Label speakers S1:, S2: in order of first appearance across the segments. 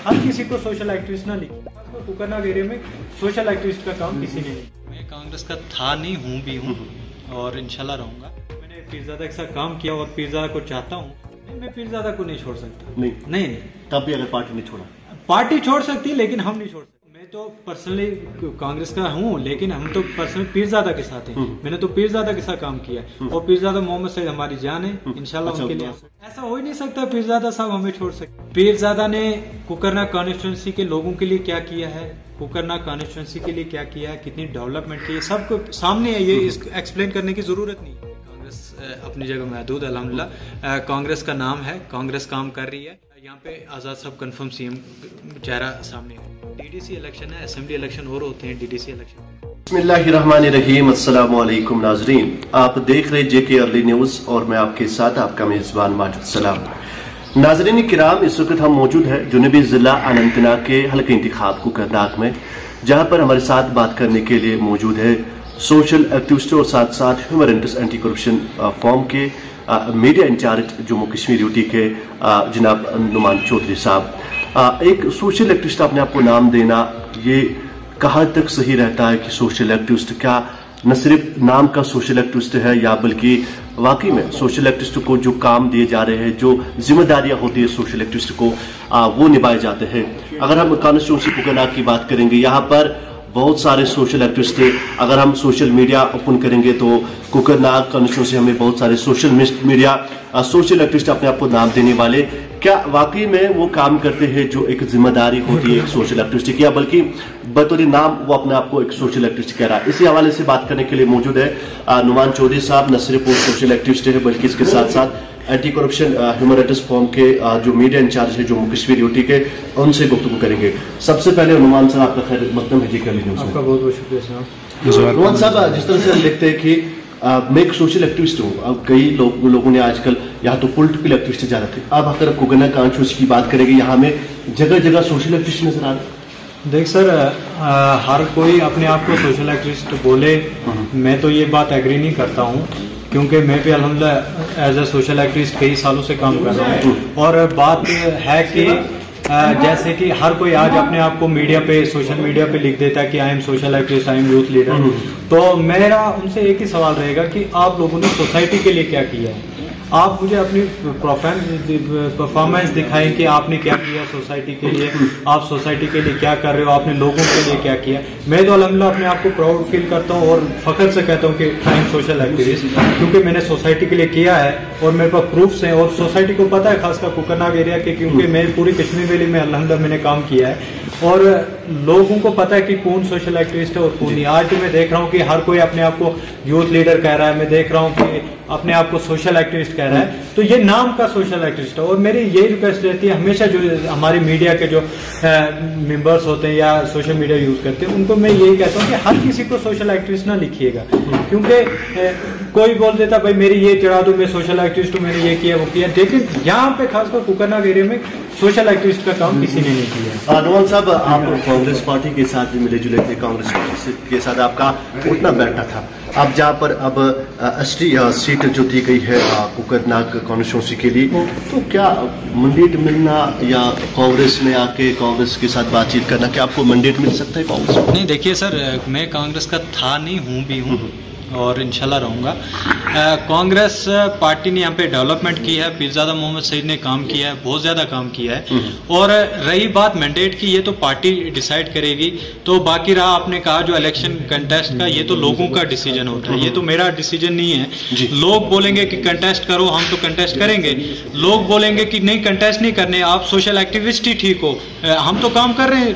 S1: हर किसी को social activist ना लिखे। कुकरनाग एरिया में सोशल एक्टिविस्ट का काम किसी ने नहीं।
S2: मैं कांग्रेस का था नहीं, हूँ भी हूँ और इंशाल्लाह रहूंगा।
S1: मैंने पीरजादा के साथ काम किया और पीरजादा को चाहता हूँ। मैं पीरजादा को नहीं छोड़ सकता।
S3: नहीं। तब भी अगर पार्टी ने छोड़ा,
S1: पार्टी छोड़ सकती है लेकिन हम नहीं छोड़ सकते। मैं तो पर्सनली कांग्रेस का हूँ लेकिन हम तो पर्सनली पीरजादा के साथ हैं। मैंने तो पीरजादा के साथ काम किया और पीरजादा मोहम्मद सईद हमारी जान है। इंशाल्लाह उनके लिए ऐसा हो ही नहीं सकता पीरजादा साहब हमें छोड़ सकते। पीरजादा ने कुकरनाग कॉन्स्टिट्यूंसी के लोगों के लिए क्या किया है, कुकरनाग कॉन्स्टिट्यूंसी के लिए क्या किया है, कितनी डेवलपमेंट की है, सबको सामने है। ये एक्सप्लेन करने की जरूरत नहीं है। कांग्रेस अपनी जगह महदूद है अल्हम्दुलिल्लाह। कांग्रेस का नाम है, कांग्रेस काम कर रही है। यहाँ पे आज़ाद साहब कंफर्म सीएम चेहरा सामने है। डीडीसी इलेक्शन है, असेंबली इलेक्शन और होते हैं, डीडीसी इलेक्शन।
S3: बिस्मिल्लाहिर्रहमानिर्रहीम। अस्सलाम वालेकुम नाजरीन, आप देख रहे जेके अर्ली न्यूज और मैं आपके साथ आपका मेजबान माजिद सलाम। नाजरीन किराम, इस वक्त हम मौजूद है जुनूबी जिला अनंतनाग के हल्के इंतखाब कुकरनाग में, जहां पर हमारे साथ बात करने के लिए मौजूद है सोशल एक्टिविस्ट और साथ साथ human rights anti corruption forum के media incharge Jammu Kashmir UT के जनाब नुमान चौधरी साहब। एक सोशल एक्टिविस्ट अपने आप को नाम देना, ये कहाँ तक सही रहता है कि सोशल एक्टिविस्ट क्या न सिर्फ नाम का सोशल एक्टिविस्ट है या बल्कि वाकई में सोशल एक्टिविस्ट को जो काम दिए जा रहे हैं, जो जिम्मेदारियां होती है सोशल एक्टिविस्ट को, वो निभाए जाते हैं। अगर हम कॉन्स्टिट्यूंसी कुकरनाग की बात करेंगे, यहाँ पर बहुत सारे सोशल एक्टिविस्ट थे। अगर हम सोशल मीडिया ओपन करेंगे तो कुकरनाग कॉन्स्टिट्यूंसी हमें बहुत सारे सोशल मीडिया सोशल एक्टिविस्ट अपने आप को नाम देने वाले, क्या वाकई में वो काम करते हैं जो एक जिम्मेदारी होती है एक सोशल एक्टिविस्ट की, या बल्कि बतौर नाम वो अपने आप को एक सोशल एक्टिविस्ट कह रहा है। इसी हवाले से बात करने के लिए मौजूद है नुमान चौधरी साहब। न सिर्फ वो सोशल एक्टिविस्ट है बल्कि इसके साथ साथ anti corruption human rights form के जो मीडिया इंचार्ज है जम्मू कश्मीर यूटी के, उनसे गुफ्तगू करेंगे। सबसे पहले नुमान साहब आपका खैर मकदम है जी कर लीजिए।
S1: आपका बहुत बहुत शुक्रिया।
S3: नुमान साहब, जिस तरह से हम देखते हैं कि मैं एक सोशल एक्टिविस्ट हूँ, अब कई लोगों ने आजकल यहाँ तो पॉलिटिकल एक्टिविस्ट ज्यादा थे, अब अगर कुकरनाग कॉन्स्टिट्यूंसी की बात करेंगे यहाँ में जगह जगह सोशल एक्टिविस्ट नजर आ रहे।
S1: देख सर, हर कोई अपने आप को सोशल एक्टिविस्ट बोले, मैं तो ये बात एग्री नहीं करता हूँ क्योंकि मैं भी अल्हम्दुलिल्लाह एज ए सोशल एक्टिविस्ट कई सालों से काम कर रहा हूँ। और बात है कि जैसे कि हर कोई आज अपने आप को मीडिया पे, सोशल मीडिया पे लिख देता है कि I am social activist, I am youth leader. तो मेरा उनसे एक ही सवाल रहेगा कि आप लोगों ने सोसाइटी के लिए क्या किया है। आप मुझे अपनी परफॉर्मेंस दिखाएं कि आपने क्या किया सोसाइटी के लिए, आप सोसाइटी के लिए क्या कर रहे हो, आपने लोगों के लिए क्या किया। मैं तो अल्हम्दुलिल्लाह अपने आप को प्राउड फील करता हूँ और फख्र से कहता हूँ कि आई एम सोशल एक्टिविस्ट, क्योंकि मैंने सोसाइटी के लिए किया है और मेरे पास प्रूफ्स हैं। और सोसाइटी को पता है, खासकर कुकरनाग एरिया के, क्योंकि मैं पूरी कश्मीर वैली में अल्हम्दुलिल्लाह मैंने काम किया है और लोगों को पता है कि कौन सोशल एक्टिविस्ट है और कौन नहीं। आज मैं देख रहा हूँ कि हर कोई अपने आप को यूथ लीडर कह रहा है, मैं देख रहा हूँ कि अपने आप को सोशल एक्टिविस्ट कह रहा है, तो ये नाम का सोशल एक्टिविस्ट है। और मेरी यही रिक्वेस्ट रहती है हमेशा, जो हमारी मीडिया के जो मेंबर्स होते हैं या सोशल मीडिया यूज करते हैं, उनको मैं यही कहता हूँ कि हर किसी को सोशल एक्टिविस्ट ना लिखिएगा, क्योंकि कोई बोल देता भाई मेरी ये चढ़ा दो, मैं सोशल एक्टिविस्ट हूँ, मैंने ये किया वो किया। लेकिन यहाँ पे खासकर कुकरनाग एरिया में सोशल एक्टिविस्ट का काम किसी ने नहीं किया।
S3: नुमान साहब, आप कांग्रेस पार्टी के साथ मिले जुले थे, कांग्रेस पार्टी के साथ आपका उठना बैठना था। अब जहाँ पर अब एसटी सीट जो दी गई है कुकरनाग कॉन्स्टिट्यूंसी के लिए, तो क्या मैंडेट मिलना या कांग्रेस में आके कांग्रेस के साथ बातचीत करना, क्या आपको मैंडेट मिल सकता है कांग्रेस?
S2: नहीं, देखिए सर, मैं कांग्रेस का था नहीं, हूँ भी हूँ और इंशाल्लाह रहूंगा। कांग्रेस पार्टी ने यहाँ पे डेवलपमेंट की है, पीरजादा मोहम्मद सईद ने काम किया है, बहुत ज्यादा काम किया है। और रही बात मैंडेट की, ये तो पार्टी डिसाइड करेगी। तो बाकी रहा, आपने कहा जो इलेक्शन कंटेस्ट का, ये तो लोगों का डिसीजन होता है, ये तो मेरा डिसीजन नहीं है। लोग बोलेंगे कि कंटेस्ट करो, हम तो कंटेस्ट करेंगे। लोग बोलेंगे कि नहीं कंटेस्ट नहीं करने, आप सोशल एक्टिविस्ट ही ठीक हो, हम तो काम कर रहे हैं,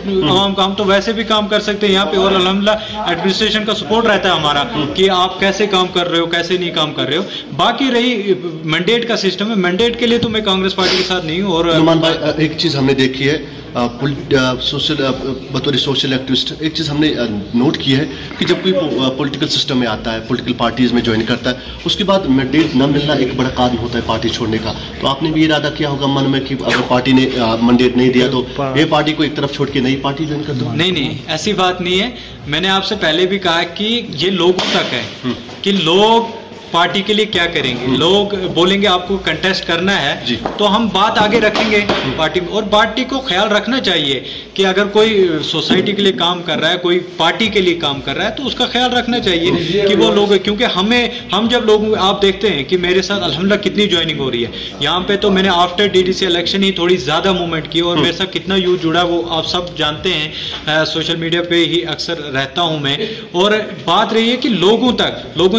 S2: हम तो वैसे भी काम कर सकते हैं यहाँ पे। और अल्हम्दुलिल्लाह एडमिनिस्ट्रेशन का सपोर्ट रहता है हमारा कि आप कैसे काम कर रहे हो, कैसे नहीं काम कर रहे हो। बाकी रही मैंडेट का सिस्टम है, मैंडेट के लिए तो मैं कांग्रेस पार्टी के साथ नहीं हूँ। और
S3: नुमान भाई, एक चीज हमने देखी है बतौर सोशल एक्टिविस्ट, एक चीज हमने नोट की है कि जब कोई पॉलिटिकल सिस्टम में आता है, पॉलिटिकल पार्टीज में ज्वाइन करता है, उसके बाद मैंडेट न मिलना एक बड़ा कारण होता है पार्टी छोड़ने का। तो आपने भी इरादा किया होगा मन में कि अगर पार्टी ने मैंडेट नहीं दिया तो ये पार्टी को एक तरफ छोड़ के नई पार्टी ज्वाइन कर दो?
S2: नहीं, ऐसी बात नहीं है। मैंने आपसे पहले भी कहा कि ये लोगों तक है कि लोग पार्टी के लिए क्या करेंगे। लोग बोलेंगे आपको कंटेस्ट करना है तो हम बात आगे रखेंगे पार्टी में, और पार्टी को ख्याल रखना चाहिए कि अगर कोई सोसाइटी के लिए काम कर रहा है, कोई पार्टी के लिए काम कर रहा है, तो उसका ख्याल रखना चाहिए कि वो लोग, क्योंकि हम जब लोग आप देखते हैं कि मेरे साथ अल्हम्दुलिल्लाह कितनी ज्वाइनिंग हो रही है यहाँ पे, तो मैंने आफ्टर डीडीसी इलेक्शन ही थोड़ी ज्यादा मूवमेंट की और मेरे साथ कितना यूथ जुड़ा वो आप सब जानते हैं। सोशल मीडिया पे ही अक्सर रहता हूं मैं, और बात रही है कि लोगों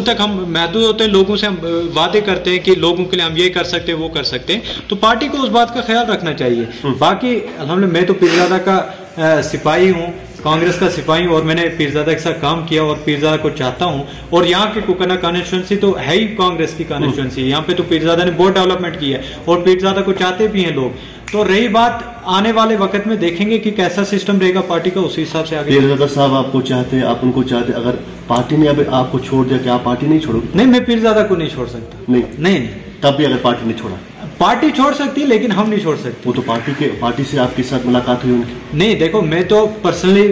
S2: तक हम महदूद होते हैं, लोगों से हम वादे करते हैं कि लोगों के लिए हम ये कर सकते हैं वो कर सकते हैं, तो पार्टी को उस बात का ख्याल रखना चाहिए। बाकी अल्हम्दुलिल्लाह मैं तो पीरजादा का सिपाही हूँ, कांग्रेस का सिपाही हूँ, और मैंने पीरजादा के साथ काम किया और पीरजादा को चाहता हूँ। और यहाँ की कुकरना कॉन्स्टिट्यूंसी तो है ही कांग्रेस की कॉन्स्टिट्यूंसी, यहाँ पे तो पीरजादा ने बहुत डेवलपमेंट किया है और पीरजादा को चाहते भी हैं लोग। तो रही बात आने वाले वक्त में देखेंगे कि कैसा सिस्टम रहेगा पार्टी का, उसी हिसाब से आगे।
S3: पीरजादा साहब आपको चाहते हैं, आप उनको चाहते हैं, अगर पार्टी ने अब आपको छोड़ दिया, क्या आप पार्टी नहीं छोड़ोगे?
S2: नहीं, मैं पीरजादा को नहीं छोड़ सकता।
S3: नहीं। तब भी अगर पार्टी ने छोड़ा?
S2: पार्टी छोड़ सकती है लेकिन हम नहीं छोड़ सकते।
S3: वो तो पार्टी से आपके साथ मुलाकात हुई उनकी?
S2: नहीं, देखो मैं तो पर्सनली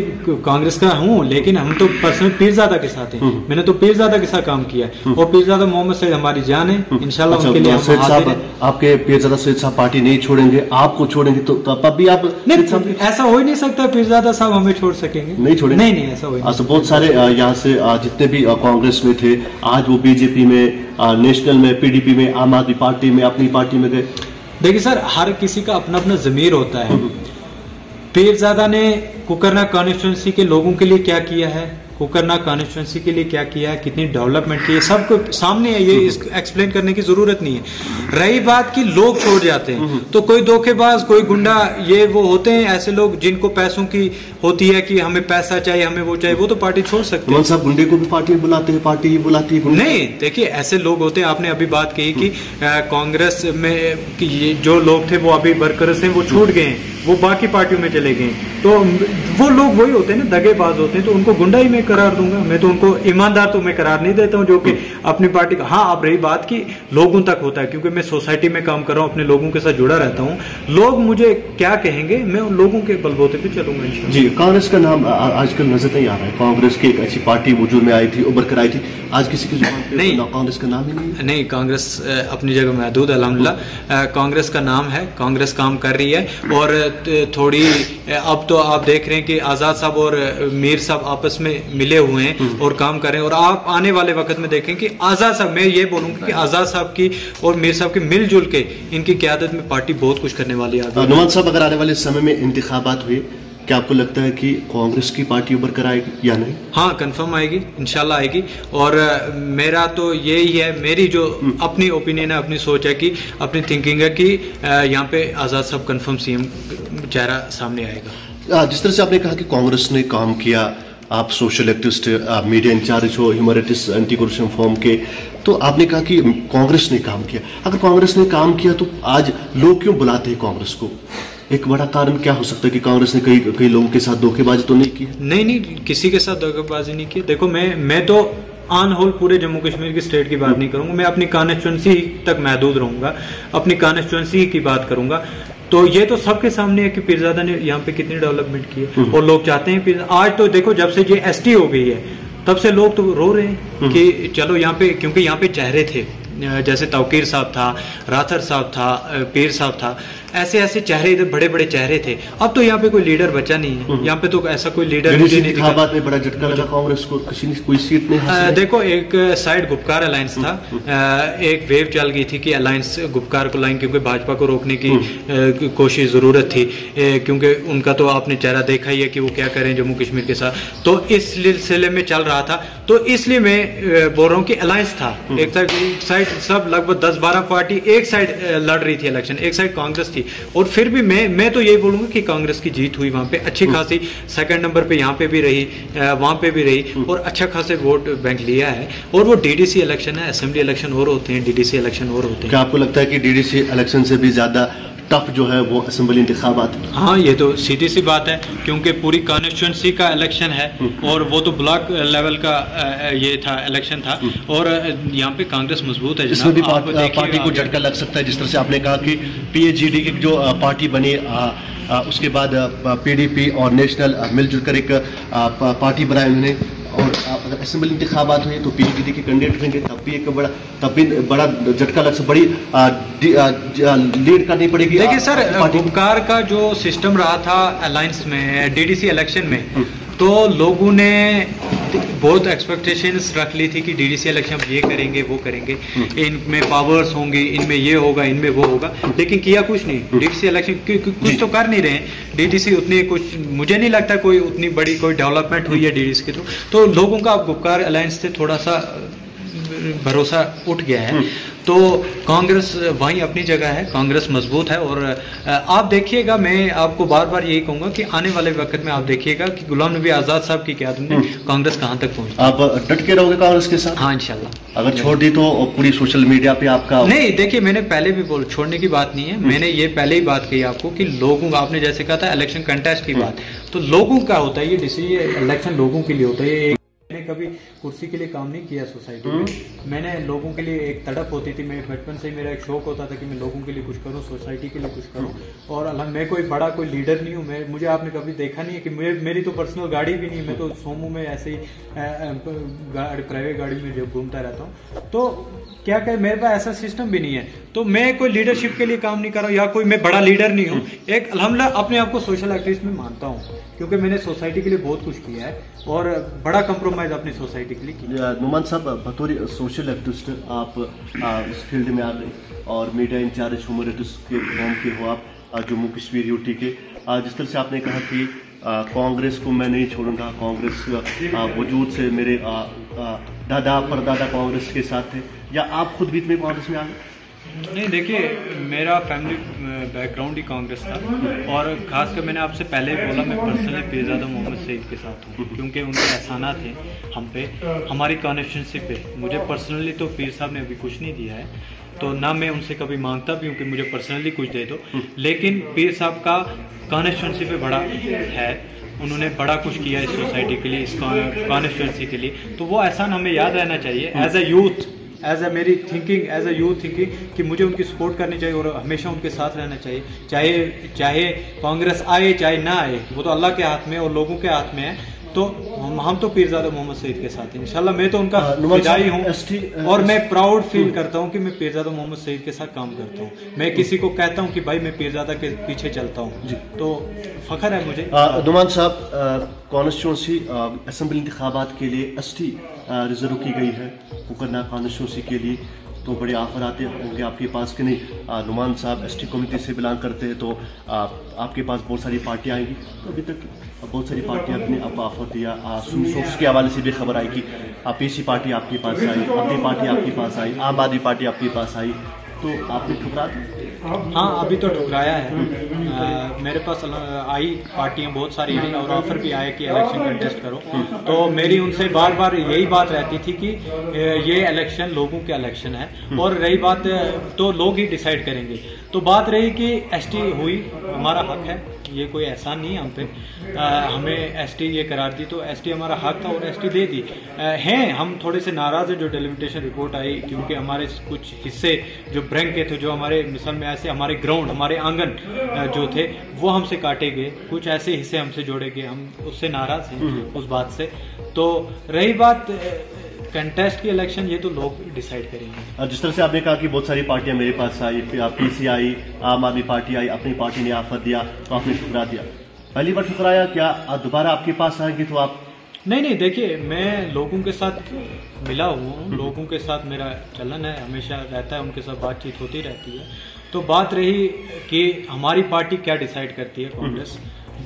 S2: कांग्रेस का हूँ, लेकिन हम तो पर्सनली पीरजादा के साथ हैं। मैंने तो पीरजादा के साथ काम किया है और पीरजादा मोहम्मद सईद हमारी जान है, इंशाल्लाह उनके लिए हम हाजिर हैं।
S3: आपके पीरजादा सईद साहब पार्टी नहीं छोड़ेंगे, आपको छोड़ेंगे, तो तब भी आप
S2: नहीं, ऐसा हो ही नहीं सकता पीरजादा साहब हमें छोड़ सकेंगे।
S3: नहीं छोड़ेंगे?
S2: नहीं, ऐसा हो ही नहीं।
S3: बहुत सारे यहाँ से जितने भी कांग्रेस में थे, आज वो बीजेपी में, नेशनल में, पीडीपी में, आम आदमी पार्टी में, अपनी पार्टी में गए।
S2: देखिए सर, हर किसी का अपना अपना ज़मीर होता है। पीरजादा ने कुकरना कॉन्स्टिट्यूंसी के लोगों के लिए क्या किया है, कुकरना कॉन्स्टिट्यूंसी के लिए क्या किया है, कितनी डेवलपमेंट की है, सबको सामने है, ये एक्सप्लेन करने की जरूरत नहीं है। रही बात कि लोग छोड़ जाते हैं, तो कोई धोखेबाज, कोई गुंडा, ये वो होते हैं ऐसे लोग जिनको पैसों की होती है कि हमें पैसा चाहिए, हमें वो चाहिए, वो तो पार्टी छोड़ सकते हैं।
S3: साहब गुंडे को भी पार्टी में बुलाते हैं, पार्टी ही बुलाती है?
S2: नहीं, देखिए ऐसे लोग होते हैं, आपने अभी बात कही कि कांग्रेस में कि ये जो लोग थे वो अभी वर्कर्स हैं, वो छूट गए हैं, वो बाकी पार्टियों में चले गए, तो वो लोग वही होते हैं ना, दगेबाज होते हैं, तो उनको गुंडा ही मैं करार दूंगा। मैं तो उनको ईमानदार तो मैं करार नहीं देता हूं जो कि अपनी पार्टी का। हाँ, अब रही बात की लोगों तक होता है, क्योंकि मैं सोसाइटी में काम कर रहा हूं, अपने लोगों के साथ जुड़ा रहता हूं। लोग मुझे क्या कहेंगे, मैं उन लोगों के बलबूते पे चलूंगा इंशाल्लाह।
S3: जी, कांग्रेस का नाम आजकल नजर नहीं आ रहा है। कांग्रेस की एक अच्छी पार्टी वजूद में आई थी, उभर कर आई थी, आज किसी की जुबान पे नहीं, कांग्रेस का नाम ही नहीं।
S2: कांग्रेस अपनी जगह महदूद, अल्हम्दुलिल्लाह कांग्रेस का नाम है, कांग्रेस काम कर रही है। और थोड़ी अब तो आप देख रहे हैं कि आज़ाद साहब और मीर साहब आपस में मिले हुए हैं और काम कर रहे हैं, और आप आने वाले वक्त में देखें कि आज़ाद साहब, मैं ये बोलूंगा कि आज़ाद साहब की और मीर साहब की मिलजुल के इनकी क़यादत में पार्टी बहुत कुछ करने वाली है।
S3: नुमान साहब, अगर आने वाले समय में इंतखाबात हुए, क्या आपको लगता है कि कांग्रेस की पार्टी उभर कर आएगी या नहीं?
S2: हाँ, कंफर्म आएगी, इंशाल्लाह आएगी। और मेरा तो यही है, मेरी जो अपनी ओपिनियन है, अपनी सोच है, कि अपनी थिंकिंग है कि यहाँ पे आज़ाद साहब कंफर्म सीएम चेहरा सामने आएगा।
S3: जिस तरह से आपने कहा कि कांग्रेस ने काम किया, आप सोशल एक्टिविस्ट, आप मीडिया इंचार्ज हो, ह्यूमैनिटीज एंटी करप्शन फोरम के, तो आपने कहा कि कांग्रेस ने काम किया। अगर कांग्रेस ने काम किया तो आज लोग क्यों बुलाते हैं कांग्रेस को? एक बड़ा कारण क्या हो सकता है कि कांग्रेस ने कई लोगों के साथ धोखेबाजी तो नहीं की?
S2: नहीं, किसी के साथ धोखेबाजी नहीं की। देखो मैं तो ऑन होल पूरे जम्मू कश्मीर की स्टेट की बात नहीं करूंगा, मैं अपनी कॉन्स्टिट्यूंसी तक महदूद रहूंगा, अपनी कॉन्स्टिट्यूंसी की बात करूंगा। तो ये तो सबके सामने है कि पीरजादा ने यहाँ पे कितनी डेवलपमेंट की है, और लोग चाहते हैं। आज तो देखो, जब से ये एसटी हो गई है तब से लोग तो रो रहे हैं कि चलो यहाँ पे, क्योंकि यहाँ पे चेहरे थे, जैसे तौकीर साहब था, राथर साहब था, पीर साहब था, ऐसे चेहरे, इधर बड़े बड़े चेहरे थे। अब तो यहाँ पे कोई लीडर बचा नहीं है, यहाँ पे तो ऐसा कोई लीडर मुझे नहीं दिखा।
S3: में बड़ा झटका लगा कांग्रेस को, कोई सीट नहीं।
S2: देखो, एक साइड गुपकार अलायंस था, एक वेव चल गई थी कि अलायंस गुपकार को लाइन, क्योंकि भाजपा को रोकने की कोशिश जरूरत थी, क्योंकि उनका तो आपने चेहरा देखा ही है कि वो क्या करें जम्मू कश्मीर के साथ। तो इस सिलसिले में चल रहा था, तो इसलिए मैं बोल रहा हूँ कि अलायंस था। एक साइड सब लगभग 10-12 पार्टी एक साइड लड़ रही थी इलेक्शन, एक साइड कांग्रेस थी। और फिर भी मैं तो यही बोलूंगा कि कांग्रेस की जीत हुई वहां पे अच्छी खासी, सेकंड नंबर पे यहाँ पे भी रही, वहां पे भी रही, और अच्छा खासे वोट बैंक लिया है। और वो डीडीसी इलेक्शन है, असेंबली इलेक्शन और होते हैं, डीडीसी इलेक्शन और होते हैं।
S3: क्या आपको लगता है कि डीडीसी इलेक्शन से भी ज्यादा टफ जो है वो असेंबली इंतखाबात?
S2: हाँ, ये तो सीधी सी बात है, क्योंकि पूरी कॉन्स्टिट्यूंसी का इलेक्शन है, और वो तो ब्लॉक लेवल का ये था, इलेक्शन था, और यहाँ पे कांग्रेस मजबूत है।
S3: इसमें भी पार्टी को झटका लग सकता है, जिस तरह से आपने कहा कि पीएचईडी की जो पार्टी बनी उसके बाद PDP और नेशनल मिलजुल कर एक पार्टी बनाई उन्होंने, और अगर असेंबली इंतखाबात हुए तो PDP के कैंडिडेट होंगे, तब भी बड़ा झटका लग, बड़ी लीड करनी पड़ेगी।
S2: देखिए सर, गुपकार का जो सिस्टम रहा था अलायंस में, DDC इलेक्शन में, तो लोगों ने बहुत एक्सपेक्टेशंस रख ली थी कि DDC इलेक्शन ये करेंगे वो करेंगे, इनमें पावर्स होंगे, इनमें ये होगा, इनमें वो होगा, लेकिन किया कुछ नहीं। DDC इलेक्शन कुछ तो कर नहीं रहे। DDC उतनी कुछ, मुझे नहीं लगता कोई उतनी बड़ी कोई डेवलपमेंट हुई है DDC के थ्रू। तो लोगों का अब गुपकार अलायंस से थोड़ा सा भरोसा उठ गया है। तो कांग्रेस वहीं अपनी जगह है, कांग्रेस मजबूत है। और आप देखिएगा, मैं आपको बार बार यही कहूंगा कि आने वाले वक्त में आप देखिएगा कि गुलाम नबी आजाद साहब की क़यादत में कांग्रेस कहां तक पहुंची।
S3: आप डट के रहोगे कांग्रेस के साथ?
S2: हाँ, इंशाल्लाह।
S3: अगर छोड़ दी तो पूरी सोशल मीडिया पे आपका
S2: नहीं, देखिए मैंने पहले भी छोड़ने की बात नहीं है, मैंने ये पहले ही बात कही आपको कि लोगों, आपने जैसे कहा था इलेक्शन कंटेस्ट की बात, तो लोगों का होता है ये इलेक्शन, लोगों के लिए होता है। मैंने कभी कुर्सी के लिए काम नहीं किया सोसाइटी में, मैंने लोगों के लिए एक तड़प होती थी। मैं बचपन से ही मेरा एक शौक होता था कि मैं लोगों के लिए कुछ करूं, सोसाइटी के लिए कुछ करूं। और मैं कोई बड़ा कोई लीडर नहीं हूं, मुझे आपने कभी देखा नहीं है कि मेरी तो पर्सनल गाड़ी भी नहीं, मैं तो सोमू में ऐसे ही प्राइवेट गाड़ी में जब घूमता रहता हूँ। तो क्या कहे, मेरे पास ऐसा सिस्टम भी नहीं है। तो मैं कोई लीडरशिप के लिए काम नहीं कर रहा हूँ, या कोई मैं बड़ा लीडर नहीं हूँ। एक अल्हम्दुलिल्लाह अपने आप को सोशल एक्टिविस्ट में मानता हूँ, क्योंकि मैंने सोसाइटी के लिए बहुत कुछ किया है और बड़ा कंप्रोमाइज अपनी सोसाइटी के लिए किया।
S3: नुमान साहब, बतौर सोशल एक्टिविस्ट आप इस फील्ड में आ गए और मीडिया इंचार्ज ह्यूमनिटीज के फॉर्म के हो आप, जम्मू कश्मीर यूटी के। जिस तरह से आपने कहा कि कांग्रेस को मैं नहीं छोड़ूंगा, कांग्रेस वजूद से मेरे दादा परदादा कांग्रेस के साथ थे, या आप खुद बीच में कांग्रेस में आ गए?
S2: नहीं, देखिए मेरा फैमिली बैकग्राउंड ही कांग्रेस था, और खासकर मैंने आपसे पहले भी बोला, मैं पर्सनली पीरजादा मोहम्मद सईद के साथ हूँ, क्योंकि उनके एहसानात हैं हम पे, हमारी कॉन्स्टिट्यूंसी पे। मुझे पर्सनली तो पीर साहब ने अभी कुछ नहीं दिया है, तो ना मैं उनसे कभी मांगता भी हूँ कि मुझे पर्सनली कुछ दे दो, लेकिन पीर साहब का कॉन्स्टिट्यूंसी पे बड़ा है, उन्होंने बड़ा कुछ किया इस सोसाइटी के लिए, इस कॉन्स्टिट्यूंसी के लिए, तो वो एहसान हमें याद रहना चाहिए। As a youth, as a मेरी thinking, as a youth thinking कि मुझे उनकी सपोर्ट करनी चाहिए और हमेशा उनके साथ रहना चाहिए, चाहे कांग्रेस आए चाहे ना आए, वो तो अल्लाह के हाथ में और लोगों के हाथ में है। तो हम तो पीरजादा मोहम्मद सईद के साथ हैं इंशाल्लाह। मैं तो उनका फिदाई हूँ और मैं प्राउड फील करता हूँ कि मैं पीरजादा मोहम्मद सईद के साथ काम करता हूँ। मैं किसी को कहता हूँ कि भाई मैं पीरजादा के पीछे चलता हूँ, तो फख्र है मुझे।
S3: नुमान साहब, कॉन्स्टिट्यूंसी असेंबली इंतखाबात के लिए ST रिजर्व की गई है मुकन्ना कॉन्स्टिट्यूंसी के लिए, तो बड़े ऑफर आते होंगे आपके पास कि नहीं? नुमान साहब ST कम्युनिटी से बिलोंग करते हैं, तो आपके पास बहुत सारी पार्टियाँ आएंगी। तो अभी तक बहुत सारी पार्टियाँ अपने आपको ऑफर दिया, सोर्स के हवाले से भी खबर आई कि PC पार्टी आपके पास आई, अपनी पार्टी आपके पास आई, आम आदमी पार्टी आपके पास आई, तो आपने ठुकरा दिया?
S2: हाँ, अभी तो ठुकराया है। मेरे पास आई पार्टियां बहुत सारी आई और ऑफर भी आया कि इलेक्शन कंटेस्ट करो, तो मेरी उनसे बार बार यही बात रहती थी कि ये इलेक्शन लोगों के इलेक्शन है, और रही बात तो लोग ही डिसाइड करेंगे। तो बात रही कि ST हुई, हमारा हक है, ये कोई एहसान नहीं है हम पे। हमें ST ये करार दी, तो ST हमारा हक था और ST दे दी। हैं हम थोड़े से नाराज है जो डेलिमिटेशन रिपोर्ट आई, क्योंकि हमारे कुछ हिस्से जो ब्रैंक के थे, जो हमारे मिसाल में ऐसे हमारे ग्राउंड, हमारे आंगन जो थे वो हमसे काटे गए, कुछ ऐसे हिस्से हमसे जोड़े गए, हम उससे नाराज हैं उस बात से। तो रही बात कंटेस्ट की इलेक्शन, ये तो लोग डिसाइड करेंगे।
S3: जिस तरह से आपने कहा कि बहुत सारी पार्टियां मेरे पास आई, PC आई, आम आदमी पार्टी आई, अपनी पार्टी ने ऑफर दिया तो आपने ठुकरा दिया। पहली बार ठुकराया, क्या दोबारा आपके पास आएंगे तो आप?
S2: नहीं, देखिए मैं लोगों के साथ मिला हूँ, लोगों के साथ मेरा चलन है, हमेशा रहता है, उनके साथ बातचीत होती रहती है। तो बात रही कि हमारी पार्टी क्या डिसाइड करती है, कांग्रेस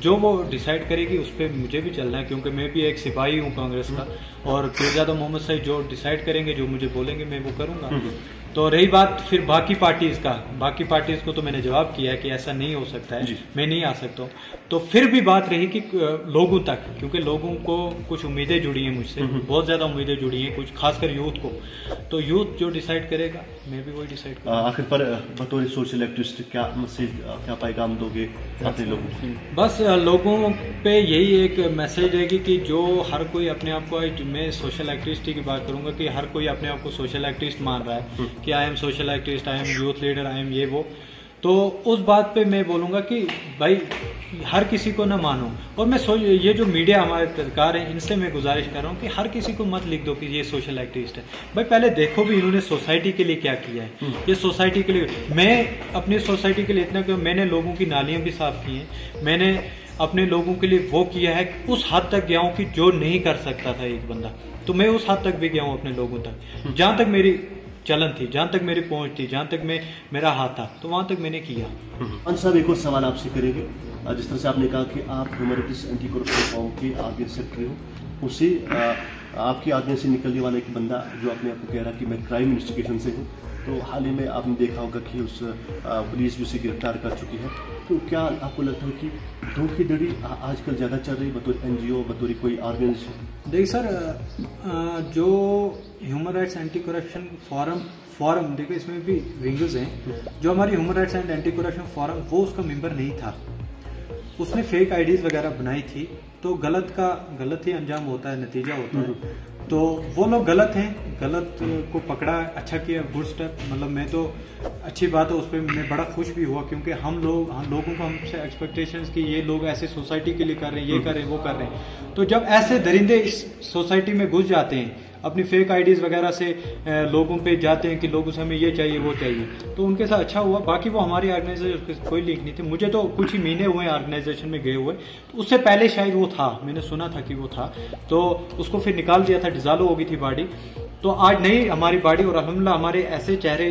S2: जो वो डिसाइड करेगी उस पर मुझे भी चलना है, क्योंकि मैं भी एक सिपाही हूँ कांग्रेस का, और पीरजादा मोहम्मद सईद जो डिसाइड करेंगे, जो मुझे बोलेंगे मैं वो करूँगा। तो रही बात फिर बाकी पार्टीज का, बाकी पार्टीज को तो मैंने जवाब किया है कि ऐसा नहीं हो सकता है, मैं नहीं आ सकता हूँ। तो फिर भी बात रही कि लोगों तक, क्योंकि लोगों को कुछ उम्मीदें जुड़ी हैं मुझसे, बहुत ज्यादा उम्मीदें जुड़ी हैं, कुछ खासकर यूथ को। तो यूथ जो डिसाइड करेगा मैं भी वही डिसाइड करूँगा।
S3: आखिर पर बतौर सोशल एक्टिविस्ट क्या मैसेज, क्या पैगाम दोगे अपने लोगों को?
S2: बस लोगों पे यही एक मैसेज रहेगी कि जो हर कोई अपने आप को, मैं सोशल एक्टिविस्ट की बात करूंगा कि हर कोई अपने आप को सोशल एक्टिविस्ट मान रहा है कि I am social activist, I am youth leader, I am ये वो। तो उस बात पे मैं बोलूँगा कि भाई हर किसी को ना मानो। और मैं ये जो मीडिया हमारे सरकार है इनसे मैं गुजारिश कर रहा हूँ कि हर किसी को मत लिख दो कि ये सोशल एक्टिविस्ट है। भाई पहले देखो भी इन्होंने सोसाइटी के लिए क्या किया है। ये सोसाइटी के लिए, मैं अपनी सोसाइटी के लिए इतना कि मैंने लोगों की नालियाँ भी साफ की हैं, मैंने अपने लोगों के लिए वो किया है, उस हद तक गया हूँ कि जो नहीं कर सकता था एक बंदा, तो मैं उस हद तक भी गया हूँ अपने लोगों तक, जहाँ तक मेरी चलन थी, जहाँ तक मेरी पहुंच थी, जहाँ तक मेरा हाथ था, तो वहाँ तक मैंने किया।
S3: साहब एक और सवाल आपसे करेंगे। जिस तरह से आपने कहा कि आप human rights anti corruption forum के आगे सेक्रेटरी हो, उसी आपकी आगे से निकलने वाला एक बंदा जो अपने आप को कह रहा कि मैं क्राइम इन्वेस्टिगेशन से हूँ, तो हाल ही में आपने देखा होगा कि उस पुलिस भी उसे गिरफ्तार कर चुकी है। तो क्या आपको लगता है कि धोखाधड़ी आजकल ज़्यादा चल रही बतौर NGO, बतौर कोई ऑर्गेनाइजेशन?
S2: देखिए सर, जो human rights anti corruption forum देखो इसमें भी विंग्स हैं। जो हमारी human rights and anti corruption forum, वो उसका मेंबर नहीं था, उसने फेक आईडीज वगैरह बनाई थी। तो गलत का गलत ही अंजाम होता है, नतीजा होता है। तो वो लोग गलत हैं, गलत को पकड़ा, अच्छा किया, गुड स्टेप। मतलब मैं तो अच्छी बात है, उस पर मैं बड़ा खुश भी हुआ, क्योंकि हम लोगों को हमसे एक्सपेक्टेशंस कि ये लोग ऐसे सोसाइटी के लिए कर रहे हैं, ये कर रहे हैं, वो कर रहे हैं। तो जब ऐसे दरिंदे इस सोसाइटी में घुस जाते हैं, अपनी फेक आईडीज वगैरह से लोगों पे जाते हैं कि लोगों से हमें ये चाहिए वो चाहिए, तो उनके साथ अच्छा हुआ। बाकी वो हमारी ऑर्गेनाइजेशन कोई लिंक नहीं थी, मुझे तो कुछ ही महीने हुए ऑर्गेनाइजेशन में गए हुए, तो उससे पहले शायद वो था, मैंने सुना था कि वो था, तो उसको फिर निकाल दिया था, डिसॉल्व हो गई थी बॉडी। तो आज नहीं हमारी बॉडी, और अल्हम्दुलिल्लाह हमारे ऐसे चेहरे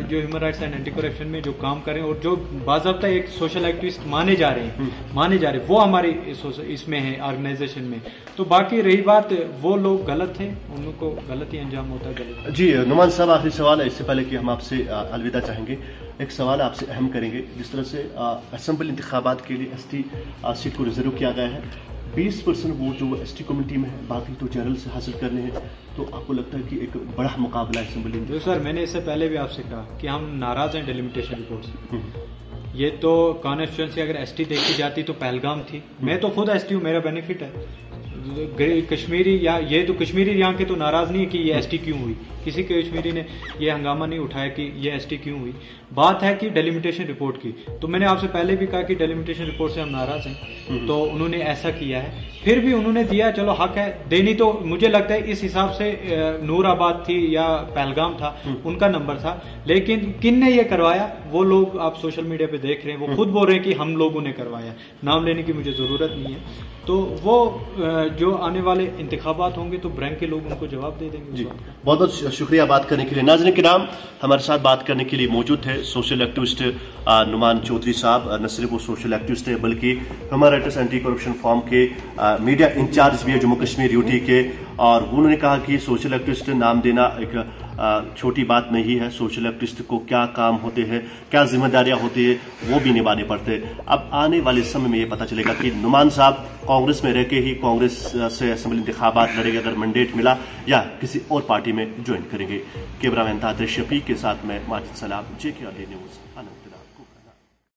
S2: जो human rights and anti corruption में जो काम कर रहे हैं और जो बाज़ाब्ता एक सोशल एक्टिविस्ट माने जा रहे हैं, वो हमारी इसमें है ऑर्गेनाइजेशन में। तो बाकी रही बात, वो लोग गलत हैं, उनको गलत ही अंजाम होता है, गलत।
S3: जी नुमान साहब, आखिरी सवाल है, इससे पहले कि हम आपसे अलविदा चाहेंगे, एक सवाल आपसे अहम करेंगे। जिस तरह से असेंबली इंतखाबात के लिए ST सीट को रिजर्व किया गया है, 20% वोट जो ST कम्युनिटी में है, बाकी तो जनरल से हासिल करने हैं, तो आपको लगता है कि एक बड़ा मुकाबला है असेंबली में?
S2: जो सर, मैंने इससे पहले भी आपसे कहा कि हम नाराज हैं डिलिमिटेशन रिपोर्ट से। ये तो कॉन्स्टिट्यूंसी अगर ST देखी जाती तो पहलगाम थी। मैं तो खुद ST हूँ, मेरा बेनिफिट है। कश्मीरी या ये तो कश्मीरी यहाँ के तो नाराज नहीं है कि ये ST क्यों हुई, किसी कश्मीरी ने ये हंगामा नहीं उठाया कि ये ST क्यों हुई। बात है कि डेलिमिटेशन रिपोर्ट की, तो मैंने आपसे पहले भी कहा कि डेलिमिटेशन रिपोर्ट से हम नाराज हैं, तो उन्होंने ऐसा किया है, फिर भी उन्होंने दिया, चलो हक है देनी। तो मुझे लगता है इस हिसाब से नूराबाद थी या पहलगाम था, उनका नंबर था, लेकिन किन ने ये करवाया वो लोग आप सोशल मीडिया पे देख रहे हैं, वो खुद बोल रहे हैं कि हम लोगों ने करवाया, नाम लेने की मुझे जरूरत नहीं है। तो वो जो आने वाले इंतखाबात होंगे तो ब्रैंक के लोग उनको जवाब दे देंगे।
S3: जी, बहुत बहुत शुक्रिया बात करने के लिए। नाज़रीन किराम, हमारे साथ बात करने के लिए मौजूद है सोशल एक्टिविस्ट नुमान चौधरी साहब। न सिर्फ वो सोशल एक्टिविस्ट है बल्कि human rights anti corruption forum के मीडिया इंचार्ज भी है जम्मू कश्मीर UT के, और उन्होंने कहा कि सोशल एक्टिविस्ट नाम देना एक छोटी बात नहीं है। सोशल एक्टिविस्ट को क्या काम होते हैं, क्या जिम्मेदारियां होती है, वो भी निभाने पड़ते हैं। अब आने वाले समय में ये पता चलेगा कि नुमान साहब कांग्रेस में रह के ही कांग्रेस से असेंबली इंतखाबात लड़ेंगे अगर मैंडेट मिला, या किसी और पार्टी में ज्वाइन करेंगे। कैमरामैन ताहिर शफीक के साथ मैं माजिद सलाम, JKRD न्यूज़, आनंद।